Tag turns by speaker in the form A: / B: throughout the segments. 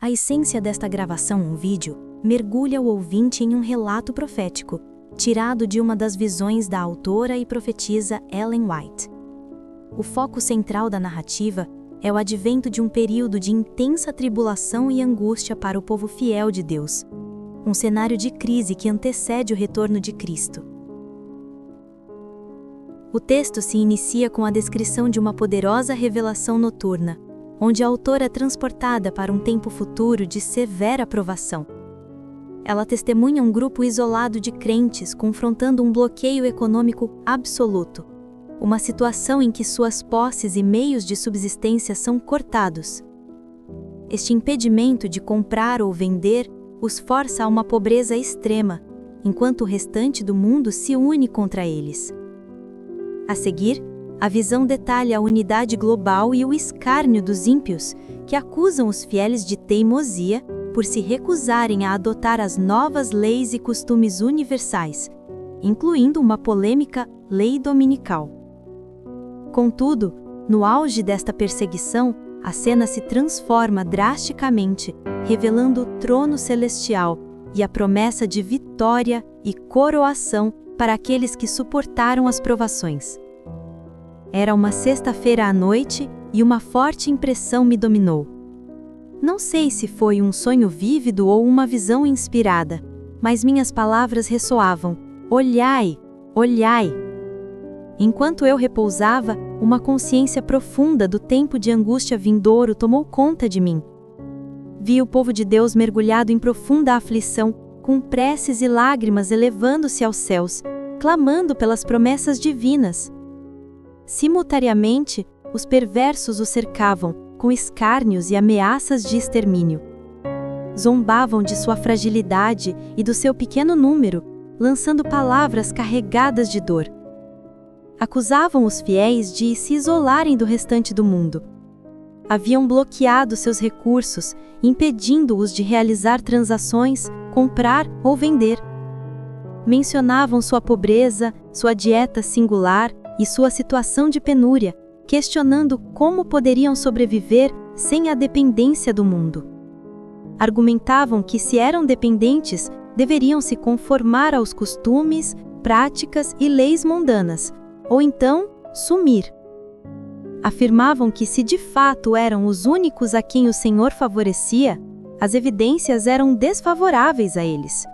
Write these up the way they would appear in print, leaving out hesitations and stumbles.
A: A essência desta gravação em vídeo mergulha o ouvinte em um relato profético, tirado de uma das visões da autora e profetisa Ellen White. O foco central da narrativa é o advento de um período de intensa tribulação e angústia para o povo fiel de Deus, um cenário de crise que antecede o retorno de Cristo. O texto se inicia com a descrição de uma poderosa revelação noturna, onde a autora é transportada para um tempo futuro de severa provação. Ela testemunha um grupo isolado de crentes confrontando um bloqueio econômico absoluto, uma situação em que suas posses e meios de subsistência são cortados. Este impedimento de comprar ou vender os força a uma pobreza extrema, enquanto o restante do mundo se une contra eles. A seguir, a visão detalha a unidade global e o escárnio dos ímpios, que acusam os fiéis de teimosia por se recusarem a adotar as novas leis e costumes universais, incluindo uma polêmica lei dominical. Contudo, no auge desta perseguição, a cena se transforma drasticamente, revelando o trono celestial e a promessa de vitória e coroação para aqueles que suportaram as provações. Era uma sexta-feira à noite e uma forte impressão me dominou. Não sei se foi um sonho vívido ou uma visão inspirada, mas minhas palavras ressoavam: olhai, olhai. Enquanto eu repousava, uma consciência profunda do tempo de angústia vindouro tomou conta de mim. Vi o povo de Deus mergulhado em profunda aflição, com preces e lágrimas elevando-se aos céus, clamando pelas promessas divinas. Simultaneamente, os perversos o cercavam, com escárnios e ameaças de extermínio. Zombavam de sua fragilidade e do seu pequeno número, lançando palavras carregadas de dor. Acusavam os fiéis de se isolarem do restante do mundo. Haviam bloqueado seus recursos, impedindo-os de realizar transações, comprar ou vender. Mencionavam sua pobreza, sua dieta singular e sua situação de penúria, questionando como poderiam sobreviver sem a dependência do mundo. Argumentavam que, se eram dependentes, deveriam se conformar aos costumes, práticas e leis mundanas, ou então sumir. Afirmavam que, se de fato eram os únicos a quem o Senhor favorecia, as evidências eram desfavoráveis a eles.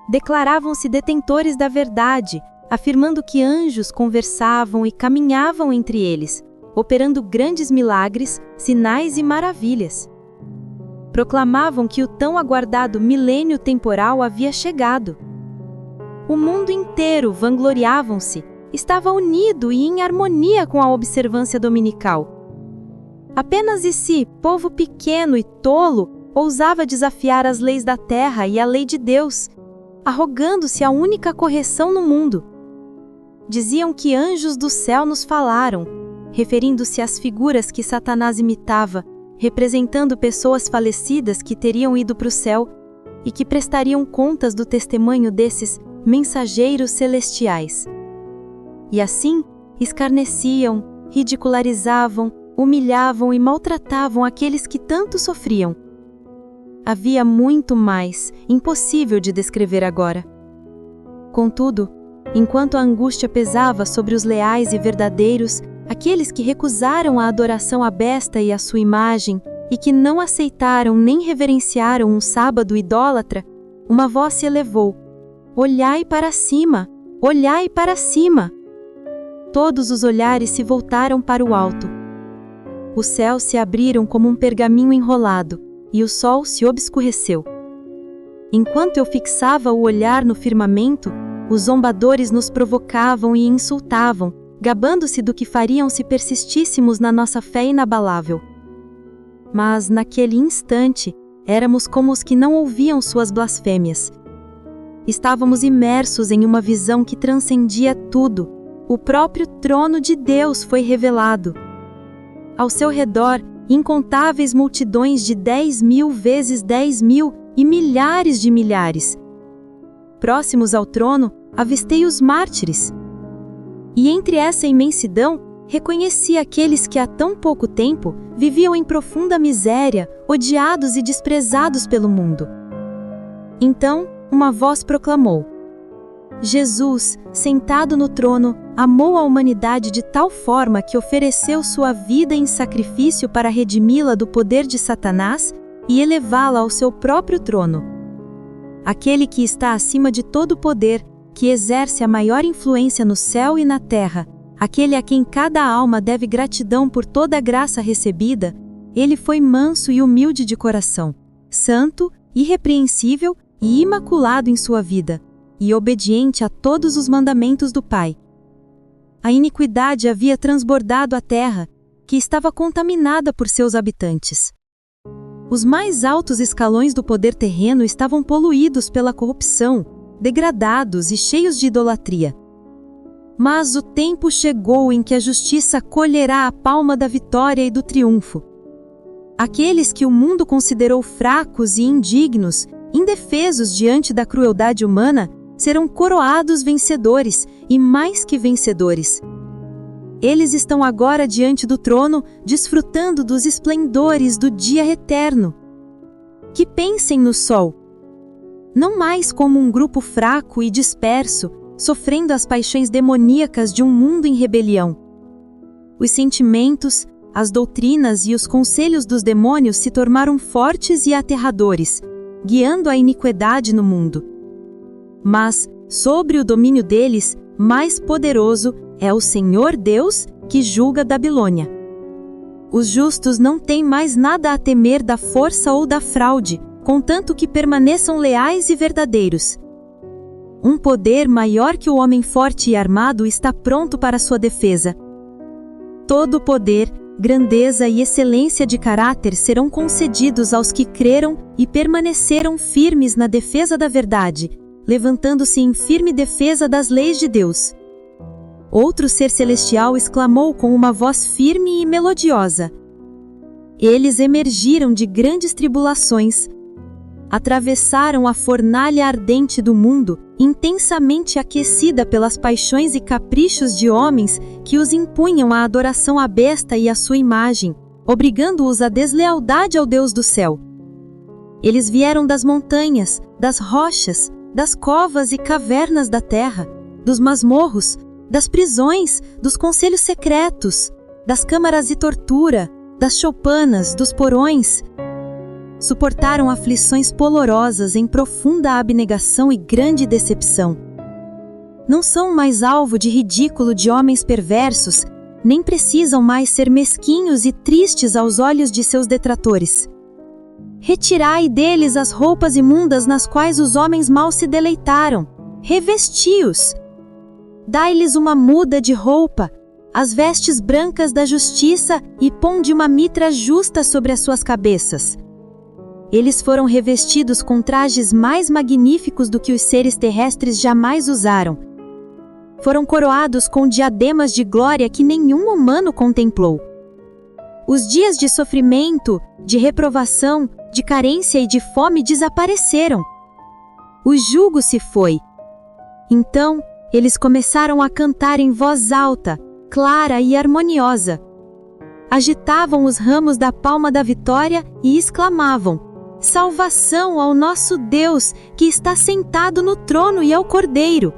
A: Declaravam-se detentores da verdade, afirmando que anjos conversavam e caminhavam entre eles, operando grandes milagres, sinais e maravilhas. Proclamavam que o tão aguardado milênio temporal havia chegado. O mundo inteiro, vangloriavam-se, estava unido e em harmonia com a observância dominical. Apenas esse povo pequeno e tolo ousava desafiar as leis da terra e a lei de Deus, arrogando-se a única correção no mundo. Diziam que anjos do céu nos falaram, referindo-se às figuras que Satanás imitava, representando pessoas falecidas que teriam ido para o céu e que prestariam contas do testemunho desses mensageiros celestiais. E assim, escarneciam, ridicularizavam, humilhavam e maltratavam aqueles que tanto sofriam. Havia muito mais, impossível de descrever agora. Contudo, enquanto a angústia pesava sobre os leais e verdadeiros, aqueles que recusaram a adoração à besta e à sua imagem, e que não aceitaram nem reverenciaram um sábado idólatra, uma voz se elevou: olhai para cima, olhai para cima! Todos os olhares se voltaram para o alto. Os céus se abriram como um pergaminho enrolado, e o sol se obscureceu. Enquanto eu fixava o olhar no firmamento, os zombadores nos provocavam e insultavam, gabando-se do que fariam se persistíssemos na nossa fé inabalável. Mas, naquele instante, éramos como os que não ouviam suas blasfêmias. Estávamos imersos em uma visão que transcendia tudo. O próprio trono de Deus foi revelado. Ao seu redor, incontáveis multidões de 10.000 vezes 10.000 e milhares de milhares. Próximos ao trono, avistei os mártires. E entre essa imensidão, reconhecia aqueles que há tão pouco tempo viviam em profunda miséria, odiados e desprezados pelo mundo. Então, uma voz proclamou: Jesus, sentado no trono, amou a humanidade de tal forma que ofereceu sua vida em sacrifício para redimi-la do poder de Satanás e elevá-la ao seu próprio trono. Aquele que está acima de todo poder, que exerce a maior influência no céu e na terra, aquele a quem cada alma deve gratidão por toda a graça recebida, ele foi manso e humilde de coração, santo, irrepreensível e imaculado em sua vida, e obediente a todos os mandamentos do Pai. A iniquidade havia transbordado a terra, que estava contaminada por seus habitantes. Os mais altos escalões do poder terreno estavam poluídos pela corrupção, degradados e cheios de idolatria. Mas o tempo chegou em que a justiça colherá a palma da vitória e do triunfo. Aqueles que o mundo considerou fracos e indignos, indefesos diante da crueldade humana, serão coroados vencedores e mais que vencedores. Eles estão agora diante do trono, desfrutando dos esplendores do dia eterno. Que pensem no sol, não mais como um grupo fraco e disperso, sofrendo as paixões demoníacas de um mundo em rebelião. Os sentimentos, as doutrinas e os conselhos dos demônios se tornaram fortes e aterradores, guiando a iniquidade no mundo. Mas, sobre o domínio deles, mais poderoso é o Senhor Deus, que julga Babilônia. Os justos não têm mais nada a temer da força ou da fraude, contanto que permaneçam leais e verdadeiros. Um poder maior que o homem forte e armado está pronto para sua defesa. Todo poder, grandeza e excelência de caráter serão concedidos aos que creram e permaneceram firmes na defesa da verdade, levantando-se em firme defesa das leis de Deus. Outro ser celestial exclamou com uma voz firme e melodiosa. Eles emergiram de grandes tribulações, atravessaram a fornalha ardente do mundo, intensamente aquecida pelas paixões e caprichos de homens que os impunham à adoração à besta e à sua imagem, obrigando-os à deslealdade ao Deus do céu. Eles vieram das montanhas, das rochas, das covas e cavernas da terra, dos masmorros, das prisões, dos conselhos secretos, das câmaras de tortura, das choupanas, dos porões. Suportaram aflições dolorosas em profunda abnegação e grande decepção. Não são mais alvo de ridículo de homens perversos, nem precisam mais ser mesquinhos e tristes aos olhos de seus detratores. Retirai deles as roupas imundas nas quais os homens maus se deleitaram. Revesti-os. Dai-lhes uma muda de roupa, as vestes brancas da justiça e ponde uma mitra justa sobre as suas cabeças. Eles foram revestidos com trajes mais magníficos do que os seres terrestres jamais usaram. Foram coroados com diademas de glória que nenhum humano contemplou. Os dias de sofrimento, de reprovação, de carência e de fome desapareceram. O jugo se foi. Então, eles começaram a cantar em voz alta, clara e harmoniosa. Agitavam os ramos da palma da vitória e exclamavam: Salvação ao nosso Deus, que está sentado no trono e ao Cordeiro.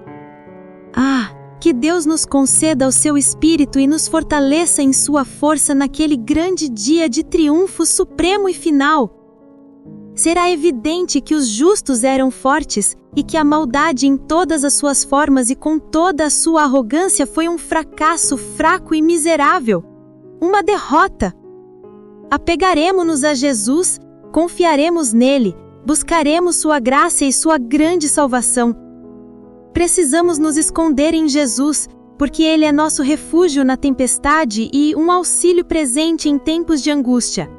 A: Ah, que Deus nos conceda o seu Espírito e nos fortaleça em sua força naquele grande dia de triunfo supremo e final. Será evidente que os justos eram fortes e que a maldade em todas as suas formas e com toda a sua arrogância foi um fracasso fraco e miserável, uma derrota. Apegaremo-nos a Jesus, confiaremos nele, buscaremos sua graça e sua grande salvação. Precisamos nos esconder em Jesus, porque ele é nosso refúgio na tempestade e um auxílio presente em tempos de angústia.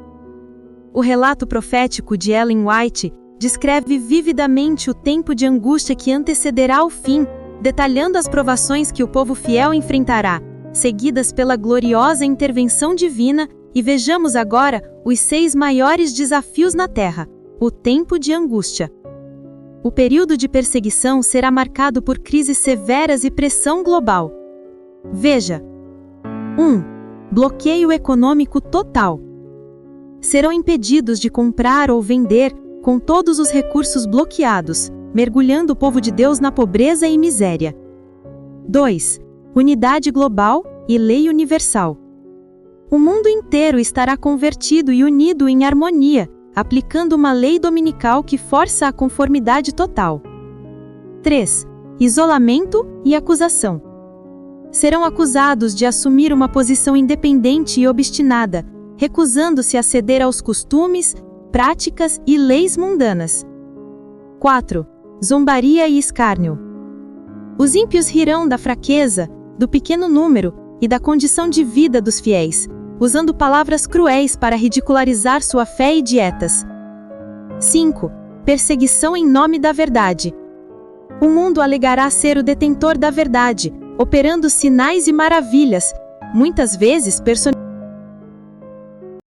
A: O relato profético de Ellen White descreve vividamente o tempo de angústia que antecederá o fim, detalhando as provações que o povo fiel enfrentará, seguidas pela gloriosa intervenção divina, e vejamos agora os 6 maiores desafios na Terra, o tempo de angústia. O período de perseguição será marcado por crises severas e pressão global. Veja: 1. Bloqueio econômico total. Serão impedidos de comprar ou vender, com todos os recursos bloqueados, mergulhando o povo de Deus na pobreza e miséria. 2. Unidade global e lei universal. O mundo inteiro estará convertido e unido em harmonia, aplicando uma lei dominical que força a conformidade total. 3. Isolamento e acusação. Serão acusados de assumir uma posição independente e obstinada, recusando-se a ceder aos costumes, práticas e leis mundanas. 4. Zombaria e escárnio. Os ímpios rirão da fraqueza, do pequeno número e da condição de vida dos fiéis, usando palavras cruéis para ridicularizar sua fé e dietas. 5. Perseguição em nome da verdade. O mundo alegará ser o detentor da verdade, operando sinais e maravilhas, muitas vezes personificados